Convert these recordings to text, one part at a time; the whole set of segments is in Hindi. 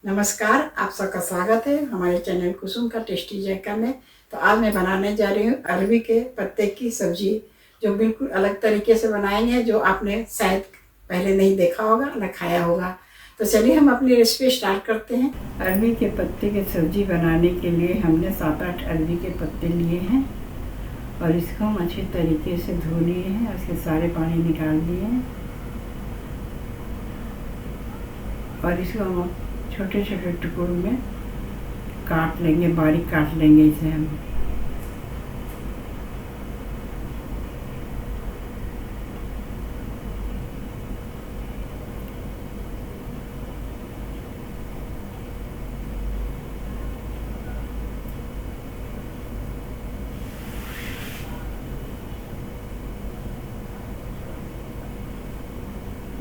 नमस्कार, आप सबका स्वागत है हमारे चैनल कुसुम का टेस्टी जायका में। तो आज मैं बनाने जा रही हूँ अरबी के पत्ते की सब्जी, जो बिल्कुल अलग तरीके से बनाएंगे, जो आपने शायद पहले नहीं देखा होगा न खाया होगा। तो चलिए हम अपनी रेसिपी स्टार्ट करते हैं। अरबी के पत्ते की सब्जी बनाने के लिए हमने 7-8 अरबी के पत्ते लिए हैं और इसको हम अच्छे तरीके से धो लिए हैं और इसके सारे पानी निकाल दिए हैं। और इसको हम छोटे छोटे टुकड़ों में काट लेंगे, बारीक काट लेंगे इसे हम।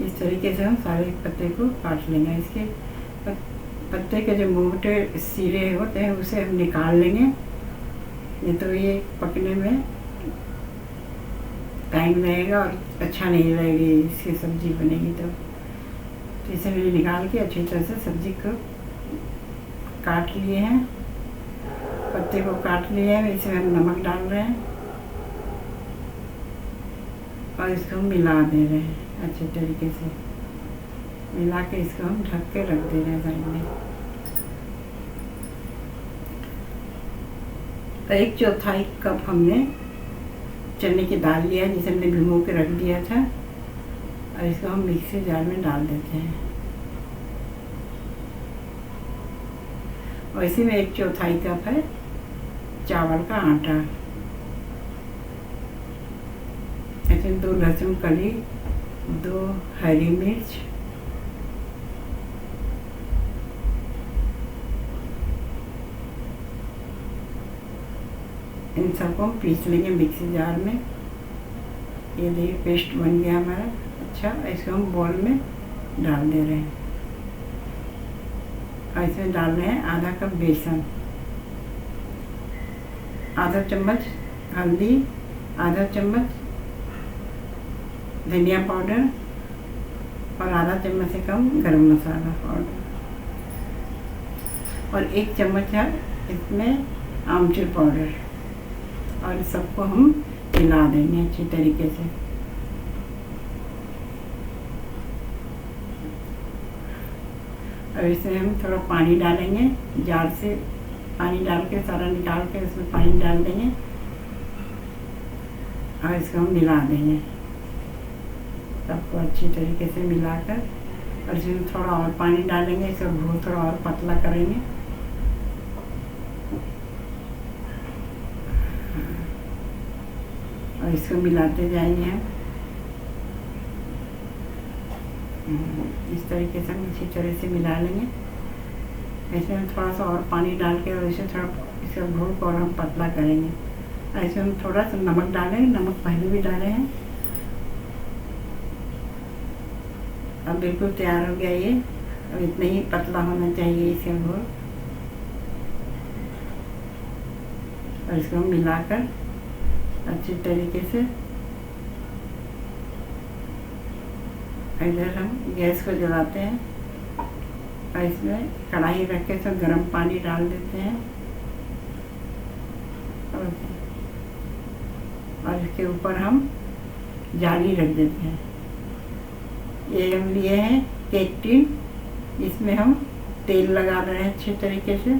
इस तरीके से हम सारे पत्ते को काट लेंगे। इसके पत्ते के जो मोटे सिरे होते हैं उसे हम निकाल लेंगे, नहीं तो ये पकने में टाइम लगेगा और अच्छा नहीं लगेगी, इसकी सब्ज़ी बनेगी। तो इसे मैंने निकाल के अच्छी तरह से सब्ज़ी को काट लिए हैं, पत्ते को काट लिए हैं। इसमें हम नमक डाल रहे हैं और इसको हम मिला दे रहे हैं अच्छे तरीके से। मिला के इसको हम ढक के रख दे रहे हैं साइड में। तो 1/4 कप हमने चने की दाल लिया है, जिसे हमने भिगो के रख दिया था, और इसको हम मिक्सी जार में डाल देते हैं। और इसी में 1/4 कप है चावल का आटा। ऐसे 2 लहसुन कली, 2 हरी मिर्च, इन सबको हम पीस लेंगे मिक्सी जार में। ये देखिए पेस्ट बन गया हमारा अच्छा। इसको हम बॉल में डाल दे रहे हैं और इसमें डाल रहे हैं आधा कप बेसन, आधा चम्मच हल्दी, आधा चम्मच धनिया पाउडर और आधा चम्मच से कम गरम मसाला पाउडर, और 1 चम्मच है इसमें आमचूर पाउडर। और सबको हम मिला देंगे अच्छी तरीके से। और इसमें हम थोड़ा पानी डालेंगे, जार से पानी डाल के सारा निकाल के उसमें पानी डाल देंगे और इसको हम मिला देंगे सबको अच्छी तरीके से मिलाकर। और इसमें थोड़ा और पानी डालेंगे, इसका घोल थोड़ा और पतला करेंगे। और इसको मिलाते जाएंगे हम इस तरीके से। हम अच्छी तरह से मिला लेंगे। इसमें हम थोड़ा सा और पानी डाल के और इसे थोड़ा इसका घोल को और हम पतला करेंगे। और इसमें हम थोड़ा सा नमक डालेंगे, नमक पहले भी डाले हैं। अब बिल्कुल तैयार हो गया ये। अब इतना ही पतला होना चाहिए इसका घोल। और इसको हम मिलाकर अच्छी तरीके से इधर हम गैस को जलाते हैं और इसमें कढ़ाई रख के इसमें गर्म पानी डाल देते हैं और इसके ऊपर हम जाली रख देते हैं। ये हम लिए हैं केक टिन, इसमें हम तेल लगा रहे हैं अच्छे तरीके से,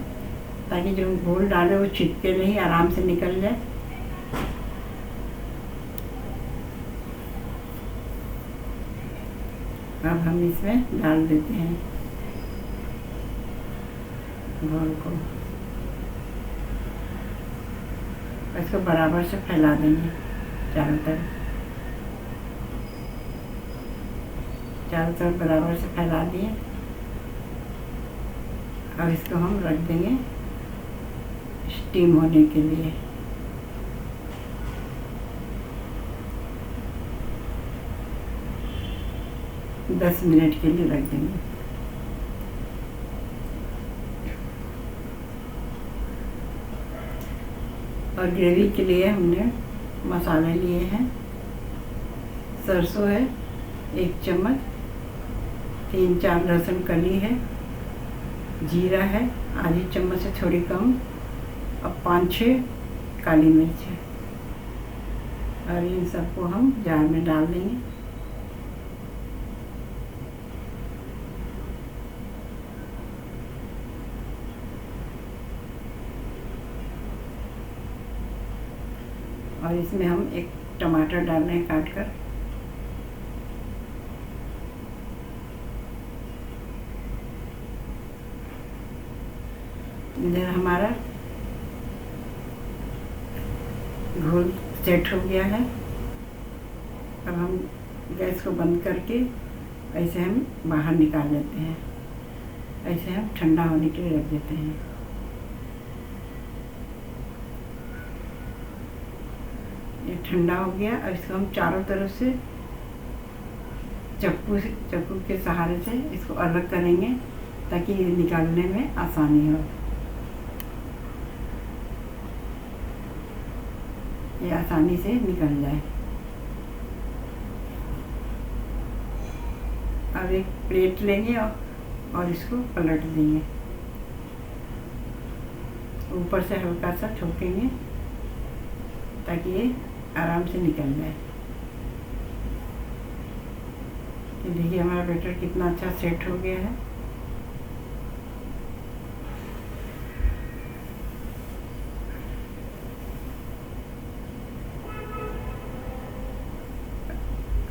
ताकि जो हम घोल डाले वो चिपके नहीं, आराम से निकल जाए। अब हम इसमें डाल देते हैं घोल को। इसको बराबर से फैला देंगे चारों तरफ बराबर से फैला दिए। और इसको हम रख देंगे स्टीम होने के लिए। दस मिनट के लिए रख देंगे। और ग्रेवी के लिए हमने मसाले लिए हैं। सरसों है 1 चम्मच, 3-4 लहसुन कली है, जीरा है आधी चम्मच से थोड़ी कम, और 5-6 काली मिर्च है, और इन सबको हम जार में डाल देंगे। और इसमें हम एक टमाटर डाल रहे हैं काट कर। इधर हमारा घोल सेट हो गया है। अब हम गैस को बंद करके ऐसे हम बाहर निकाल लेते हैं, ऐसे हम ठंडा होने के लिए रख देते हैं। ये ठंडा हो गया। अब इसको हम चारों तरफ से चाकू के सहारे से इसको अलग करेंगे ताकि ये निकालने में आसानी हो। ये आसानी से निकल जाए। अब एक प्लेट लेंगे और इसको पलट देंगे, ऊपर से हल्का सा ठोकेंगे ताकि ये आराम से निकल जाए। ये देखिए हमारा बैटर कितना अच्छा सेट हो गया है।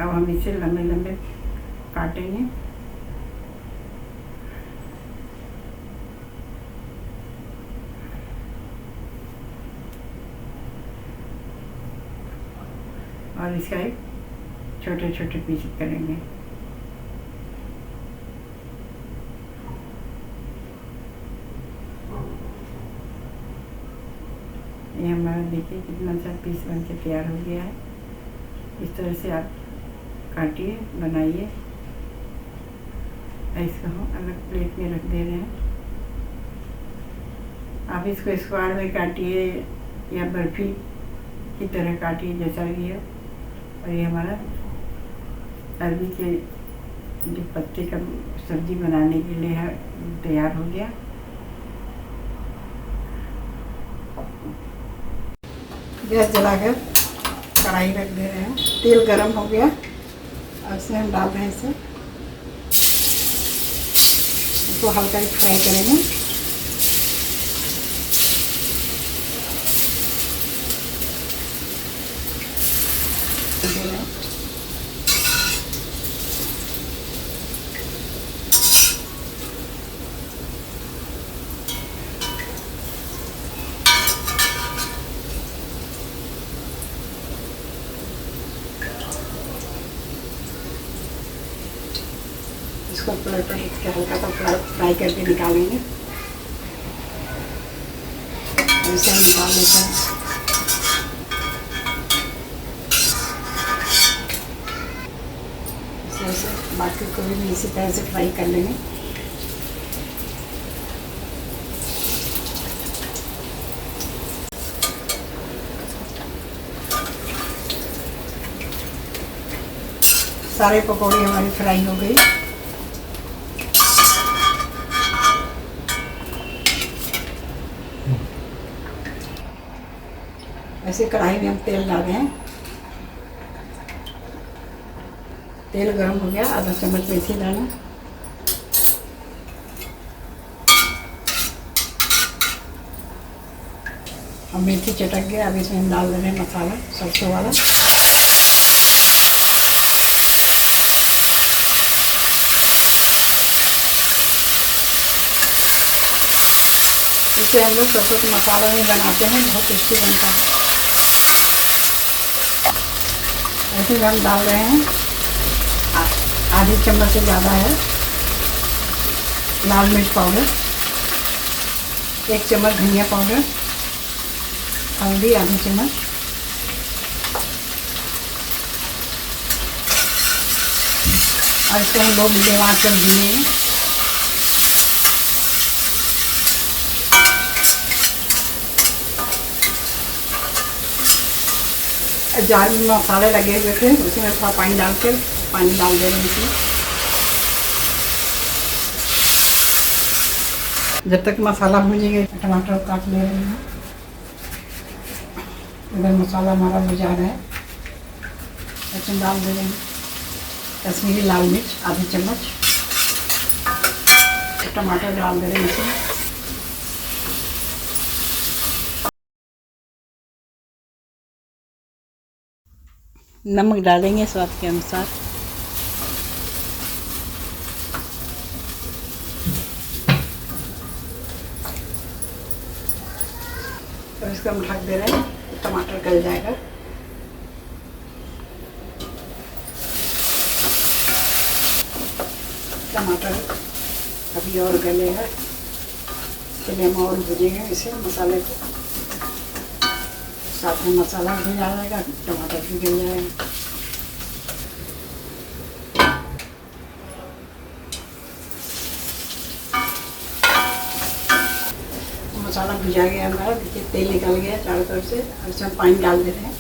अब हम इसे लंबे लंबे काटेंगे। और इसका एक छोटे छोटे पीस करेंगे। ये हमारा देखिए कितना अच्छा पीस बन के तैयार हो गया है। इस तरह से आप काटिए, बनाइए। इसको हम अलग प्लेट में रख दे रहे हैं। आप इसको स्क्वायर में काटिए या बर्फी की तरह काटिए, जैसा भी है। और ये हमारा अरबी के जो पत्ते का सब्जी बनाने के लिए है तैयार हो गया। गैस जलाकर कढ़ाई रख दे रहे हैं। तेल गरम हो गया, अब इसमें हम डाल रहे हैं इसे। इसको हल्का ही फ्राई करेंगे। इसको पलट हल्का सा फ्राई करके निकालेंगे। ऐसे हम निकाल लेते हैं। ऐसे बाकी को भी इसी तरह से फ्राई कर लेंगे। सारे पकौड़े हमारी फ्राई हो गई। ऐसे कढ़ाई में हम तेल डाल रहे हैं। तेल गरम हो गया, आधा चम्मच मेथी डालना। अब मेथी चटक गया। अब इसमें हम डाल रहे हैं मसाला सरसों वाला। इसे हम लोग सरसों के मसाला में बनाते हैं, बहुत टेस्टी बनता है। ऐसे हम डाल रहे हैं आधी चम्मच से ज़्यादा है लाल मिर्च पाउडर, 1 चम्मच धनिया पाउडर, हल्दी आधी चम्मच, और इसको हम लोग मीडियम आंच पर भूनेंगे। जार में मसाले लगे हुए थे, उसमें थोड़ा पानी डाल दे रहे हैं इसमें। जब तक मसाला भूनेंगे टमाटर काट ले रहे हैं। इधर मसाला हमारा भुजा रहा है। लहसुन डाल दे रहे हैं, कश्मीरी लाल मिर्च आधी चम्मच, टमाटर डाल दे रहे हैं इसमें। नमक डालेंगे स्वाद के अनुसार। तो इसको हम ढक दे रहे हैं, टमाटर गल जाएगा। टमाटर अभी और गलेगा, इसलिए हम और भूजेंगे इसे मसाले को। साथ में मसाला भी आ जाएगा, टमाटर भी गल जाएगा। मसाला भुजा गया हमारा, देखिए तेल निकल गया चारों तरफ से। और इसमें पानी डाल दे रहे हैं।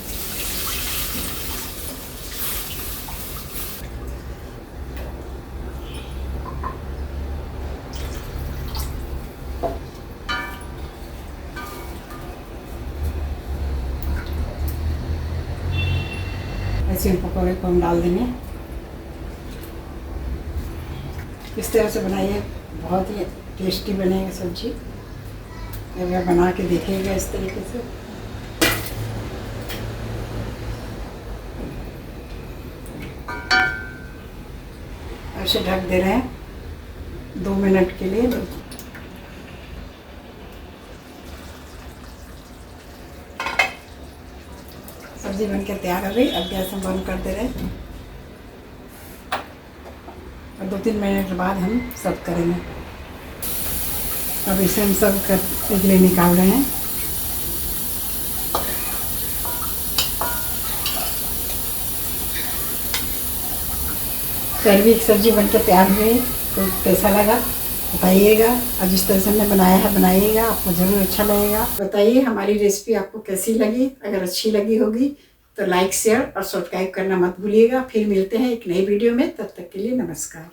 ऐसे पकौड़े को हम डाल देंगे। इस तरह से बनाइए, बहुत ही टेस्टी बनेगा सब्जी। अगर बना के देखिएगा इस तरीके से। ऐसे ढक दे रहे हैं 2 मिनट के लिए। सब्जी बनकर तैयार हो गई। अब गैस हम बंद कर दे रहे हैं और 2-3 मिनट बाद हम सर्व करेंगे। अब इसे हम सर्व करने के लिए निकाल रहे हैं। अरबी की सब्जी बनकर तैयार हुई। तो कैसा लगा बताइएगा, और जिस तरह से हमने बनाया है बनाइएगा, आपको ज़रूर अच्छा लगेगा। बताइए हमारी रेसिपी आपको कैसी लगी। अगर अच्छी लगी होगी तो लाइक शेयर और सब्सक्राइब करना मत भूलिएगा। फिर मिलते हैं एक नई वीडियो में, तब तक के लिए नमस्कार।